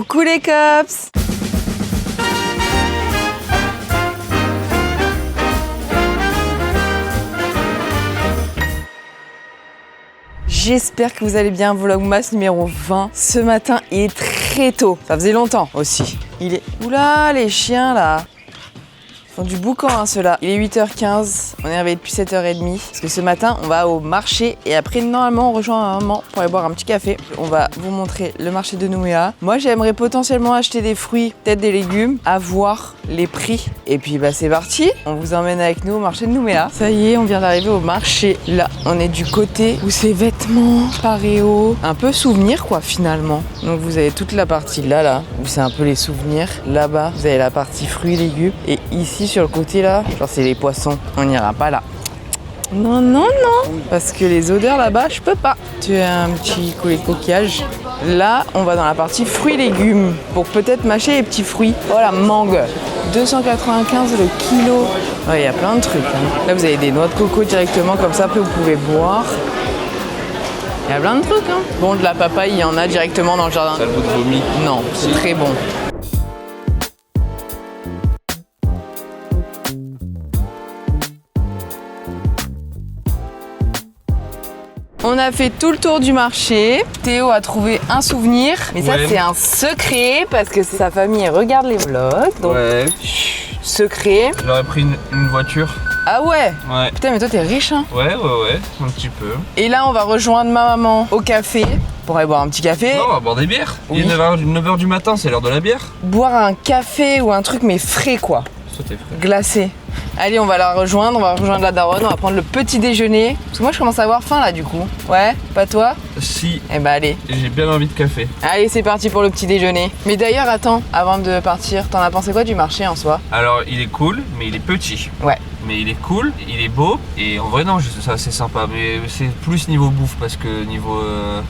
Coucou les cops! J'espère que vous allez bien, Vlogmas numéro 20. Ce matin, il est très tôt. Ça faisait longtemps aussi. Il est... Oula, les chiens là! Ils font du boucan hein, ceux-là. Il est 8h15, on est réveillé depuis 7h30. Parce que ce matin, on va au marché et après, normalement, on rejoint ma maman pour aller boire un petit café. On va vous montrer le marché de Nouméa. Moi, j'aimerais potentiellement acheter des fruits, peut-être des légumes, à voir les prix. Et puis, bah, c'est parti. On vous emmène avec nous au marché de Nouméa. Ça y est, on vient d'arriver au marché. Là, on est du côté où c'est vêtements, paréo, un peu souvenirs, quoi, finalement. Donc, vous avez toute la partie là, où c'est un peu les souvenirs. Là-bas, vous avez la partie fruits et légumes. Et ici, sur le côté là, genre c'est les poissons, on n'ira pas là. Non, non, non, parce que les odeurs là-bas, je peux pas. Tu as un petit collier de coquillage. Là, on va dans la partie fruits et légumes pour peut-être mâcher les petits fruits. Oh la mangue, 295 le kilo. Ouais, il y a plein de trucs. Hein. Là, vous avez des noix de coco directement comme ça, après vous pouvez boire. Il y a plein de trucs. Hein. Bon, de la papaye, il y en a directement dans le jardin. Ça a le goût de vomi. Non, c'est très bon. On a fait tout le tour du marché. Théo a trouvé un souvenir. Mais ça, c'est un secret parce que sa famille regarde les vlogs. Donc, secret. J'aurais pris une voiture. Ah ouais? Ouais. Putain, mais toi, t'es riche, hein? Ouais, un petit peu. Et là, on va rejoindre ma maman au café pour aller boire un petit café. Non, on va boire des bières. Oui. Il est 9h du matin, c'est l'heure de la bière. Boire un café ou un truc, mais frais, quoi. Ça, t'es frais. Glacé. Allez, on va la rejoindre, on va rejoindre la daronne, on va prendre le petit déjeuner. Parce que moi, je commence à avoir faim, là, du coup. Ouais? Pas toi? Si. Eh bah, allez. J'ai bien envie de café. Allez, c'est parti pour le petit déjeuner. Mais d'ailleurs, attends, avant de partir, t'en as pensé quoi du marché en soi? Alors, il est cool, mais il est petit. Ouais. Mais il est cool, il est beau, et en vrai, non, ça c'est sympa. Mais c'est plus niveau bouffe, parce que niveau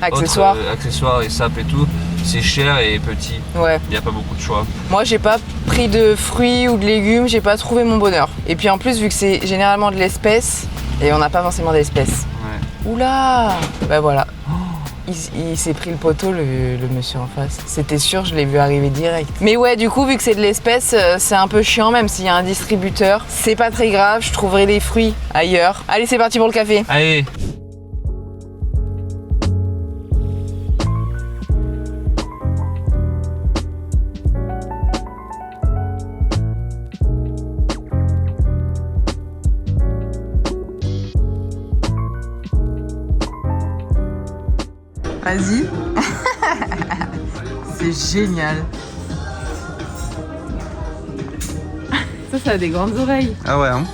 accessoires. Accessoires et sapes et tout, c'est cher et petit. Ouais. Il n'y a pas beaucoup de choix. Moi, j'ai pas pris de fruits ou de légumes, j'ai pas trouvé mon bonheur. Et puis en plus, vu que c'est généralement de l'espèce, et on n'a pas forcément d'espèce. Ouais. Oula! Bah voilà. Il s'est pris le poteau, le monsieur en face. C'était sûr, je l'ai vu arriver direct. Mais ouais, du coup, vu que c'est de l'espèce, c'est un peu chiant, même s'il y a un distributeur. C'est pas très grave, je trouverai les fruits ailleurs. Allez, c'est parti pour le café. Allez! Vas-y. C'est génial. Ça a des grandes oreilles. Ah ouais, hein?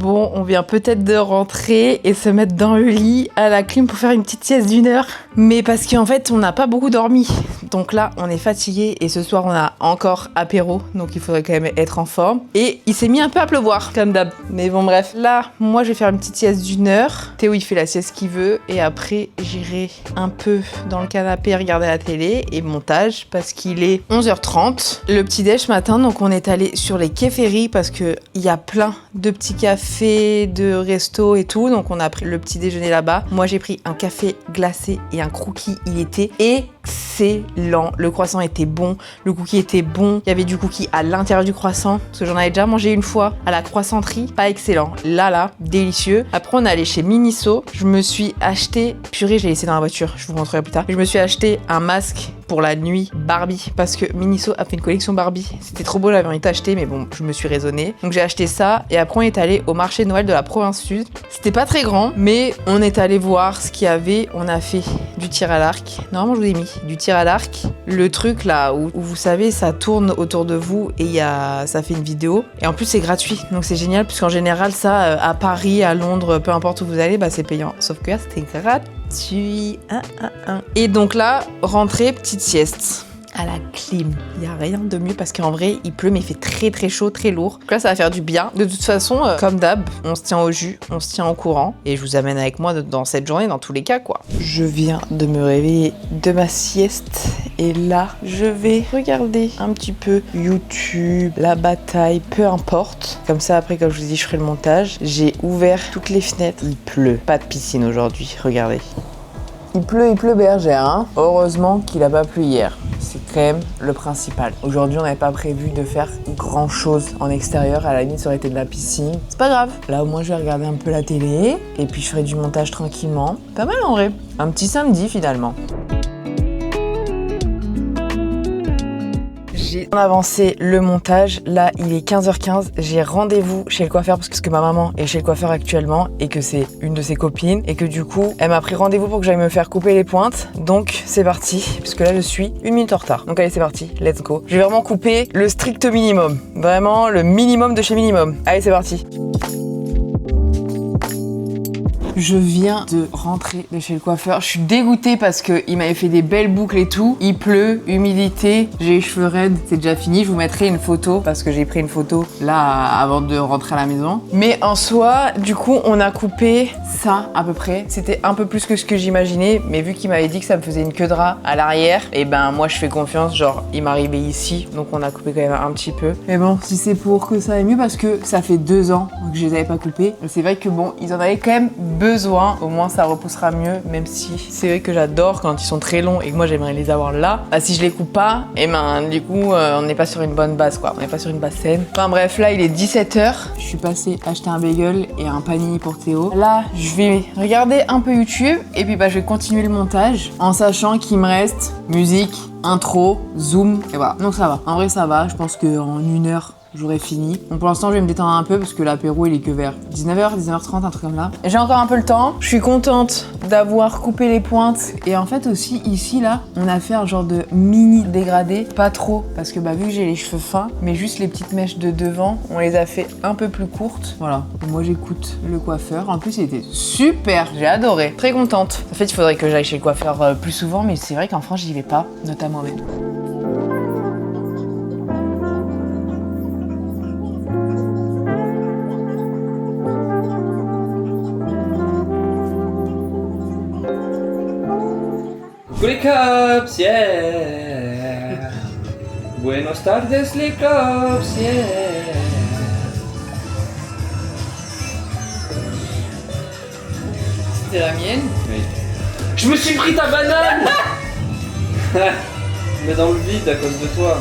Bon, on vient peut-être de rentrer et se mettre dans le lit à la clim pour faire une petite sieste d'1 heure. Mais parce qu'en fait, on n'a pas beaucoup dormi. Donc là, on est fatigué et ce soir, on a encore apéro. Donc il faudrait quand même être en forme. Et il s'est mis un peu à pleuvoir, comme d'hab. Mais bon, bref. Là, moi, je vais faire une petite sieste d'1 heure. Théo, il fait la sieste qu'il veut. Et après, j'irai un peu dans le canapé regarder la télé et montage parce qu'il est 11h30. Le petit déj ce matin, donc on est allé sur les quais Ferry parce qu'il y a plein de petits cafés, de restos et tout. Donc on a pris le petit déjeuner là-bas. Moi, j'ai pris un café glacé et un cookie. Il était excellent. Le croissant était bon, le cookie était bon. Il y avait du cookie à l'intérieur du croissant parce que j'en avais déjà mangé une fois à la croissanterie. Pas excellent. Là, délicieux. Après, on est allé chez Miniso. Je me suis acheté... Purée, je l'ai laissé dans la voiture. Je vous montrerai plus tard. Je me suis acheté un masque pour la nuit Barbie parce que Miniso a fait une collection Barbie. C'était trop beau, j'avais envie d'acheter, mais bon, je me suis raisonnée. Donc j'ai acheté ça et après on est allé au marché de Noël de la province sud. C'était pas très grand, mais on est allé voir ce qu'il y avait. On a fait du tir à l'arc. Normalement, je vous ai mis du tir à l'arc. Le truc là où vous savez, ça tourne autour de vous et ça fait une vidéo. Et en plus, c'est gratuit. Donc c'est génial puisqu'en général, ça, à Paris, à Londres, peu importe où vous allez, bah, c'est payant. Sauf que là, c'était gratuit. gratuit. Et donc là, rentrée, petite sieste. À la clim. Il n'y a rien de mieux parce qu'en vrai, il pleut mais il fait très très chaud, très lourd. Donc là, ça va faire du bien. De toute façon, comme d'hab, on se tient au jus, on se tient au courant. Et je vous amène avec moi dans cette journée, dans tous les cas, quoi. Je viens de me réveiller de ma sieste. Et là, je vais regarder un petit peu YouTube, la bataille, peu importe. Comme ça, après, comme je vous dis, je ferai le montage. J'ai ouvert toutes les fenêtres. Il pleut. Pas de piscine aujourd'hui, regardez. Il pleut bergère, hein. Heureusement qu'il a pas plu hier. C'est quand même le principal. Aujourd'hui, on n'avait pas prévu de faire grand chose en extérieur. À la limite, ça aurait été de la piscine. C'est pas grave. Là, au moins, je vais regarder un peu la télé. Et puis, je ferai du montage tranquillement. Pas mal en vrai. Un petit samedi finalement. J'ai avancé le montage, là il est 15h15, j'ai rendez-vous chez le coiffeur parce que ma maman est chez le coiffeur actuellement et que c'est une de ses copines et que du coup elle m'a pris rendez-vous pour que j'aille me faire couper les pointes, donc c'est parti, parce que là je suis 1 minute en retard, donc allez c'est parti, let's go. Je vais vraiment couper le strict minimum, vraiment le minimum de chez minimum, allez c'est parti. Je viens de rentrer de chez le coiffeur. Je suis dégoûtée parce qu'il m'avait fait des belles boucles et tout. Il pleut, humidité, j'ai les cheveux raides. C'est déjà fini. Je vous mettrai une photo parce que j'ai pris une photo là avant de rentrer à la maison. Mais en soi, du coup, on a coupé ça à peu près. C'était un peu plus que ce que j'imaginais. Mais vu qu'il m'avait dit que ça me faisait une queue de rat à l'arrière, et ben moi je fais confiance. Genre, il m'est arrivé ici. Donc on a coupé quand même un petit peu. Mais bon, si c'est pour que ça aille mieux parce que ça fait 2 ans que je les avais pas coupés. C'est vrai que bon, ils en avaient quand même besoin, au moins ça repoussera mieux, même si c'est vrai que j'adore quand ils sont très longs et que moi j'aimerais les avoir là. Bah, si je les coupe pas, et ben du coup on n'est pas sur une bonne base quoi, on n'est pas sur une base saine. Enfin bref, là il est 17h, je suis passée acheter un bagel et un panini pour Théo. Là je vais regarder un peu YouTube et puis bah je vais continuer le montage en sachant qu'il me reste musique, intro, zoom et voilà. Donc ça va, en vrai ça va, je pense qu'en 1 heure j'aurais fini. Donc pour l'instant, je vais me détendre un peu parce que l'apéro, il est que vers 19h, 19h30, un truc comme là. Et j'ai encore un peu le temps. Je suis contente d'avoir coupé les pointes. Et en fait aussi, ici, là, on a fait un genre de mini dégradé. Pas trop, parce que bah, vu que j'ai les cheveux fins, mais juste les petites mèches de devant, on les a fait un peu plus courtes. Voilà. Et moi, j'écoute le coiffeur. En plus, il était super. J'ai adoré. Très contente. En fait, il faudrait que j'aille chez le coiffeur plus souvent, mais c'est vrai qu'en France, j'y vais pas, notamment avec. Les cops, yeah. Buenos tardes, les cops, yeah. C'était la mienne. Oui. Je me suis pris ta banane. Mais dans le vide à cause de toi.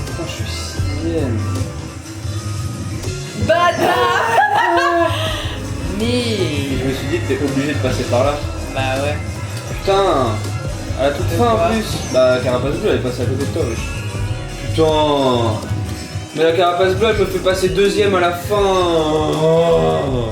Putain, je suis 6ème. Bâtard. Mais... Je me suis dit que t'es obligé de passer par là. Bah ouais. Putain, à la toute fin en plus. Bah, la carapace bleue elle est passée à côté de toi, wesh. Putain. Mais la carapace bleue elle me fait passer 2ème à la fin. Oh.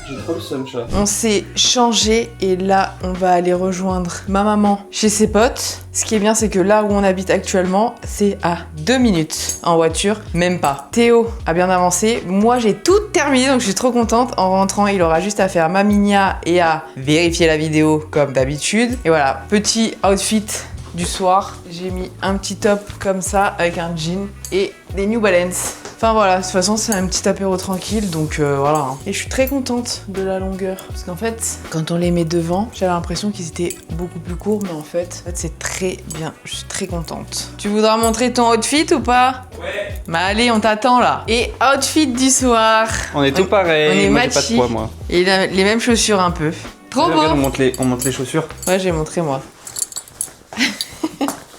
J'ai trop le seum, chat. On s'est changé et là on va aller rejoindre ma maman chez ses potes. Ce qui est bien c'est que là où on habite actuellement c'est à 2 minutes en voiture, même pas. Théo a bien avancé, moi j'ai tout terminé donc je suis trop contente. En rentrant il aura juste à faire ma migna et à vérifier la vidéo comme d'habitude. Et voilà, petit outfit du soir. J'ai mis un petit top comme ça avec un jean et des New Balance. Enfin voilà, de toute façon c'est un petit apéro tranquille donc voilà. Et je suis très contente de la longueur parce qu'en fait quand on les met devant j'avais l'impression qu'ils étaient beaucoup plus courts mais en fait c'est très bien, je suis très contente. Tu voudras montrer ton outfit ou pas? Ouais. Bah allez on t'attend là. Et outfit du soir. On est tout pareil, on est moi j'ai pas de matchy. poids moi. Et les mêmes chaussures un peu. Trop beau. Regarde, on monte les chaussures. Ouais j'ai montré moi.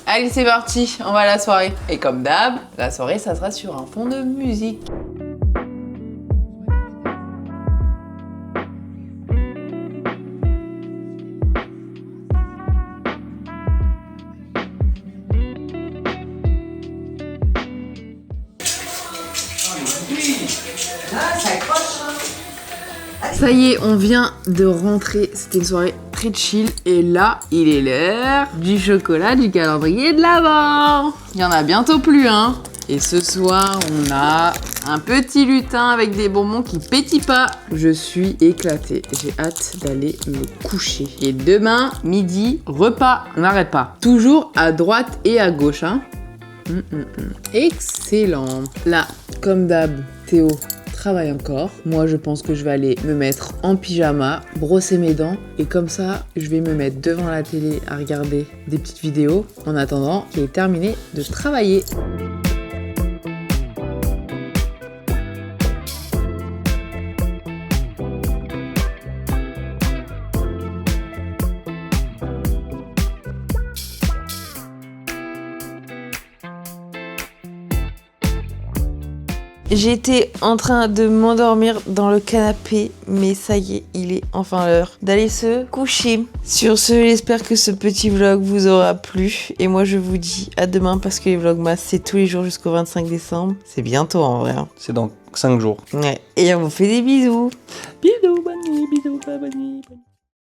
Allez, c'est parti, on va à la soirée. Et comme d'hab, la soirée, ça sera sur un fond de musique. Ça y est, on vient de rentrer. C'était une soirée très chill. Et là, il est l'heure du chocolat du calendrier de l'Avent. Il y en a bientôt plus, hein. Et ce soir, on a Un petit lutin avec des bonbons qui pétillent pas. Je suis éclatée. J'ai hâte d'aller me coucher. Et demain, midi, repas. On n'arrête pas. Toujours à droite et à gauche, hein. Excellent. Là, comme d'hab, Théo travaille encore. Moi, je pense que je vais aller me mettre en pyjama, brosser mes dents. Et comme ça, je vais me mettre devant la télé à regarder des petites vidéos en attendant qu'il ait terminé de travailler. J'étais en train de m'endormir dans le canapé, mais ça y est, il est enfin l'heure d'aller se coucher. Sur ce, j'espère que ce petit vlog vous aura plu. Et moi, je vous dis à demain parce que les vlogmas, c'est tous les jours jusqu'au 25 décembre. C'est bientôt en vrai. C'est dans 5 jours. Ouais. Et on vous fait des bisous. Bisous, bonne nuit, bisous, bonne nuit.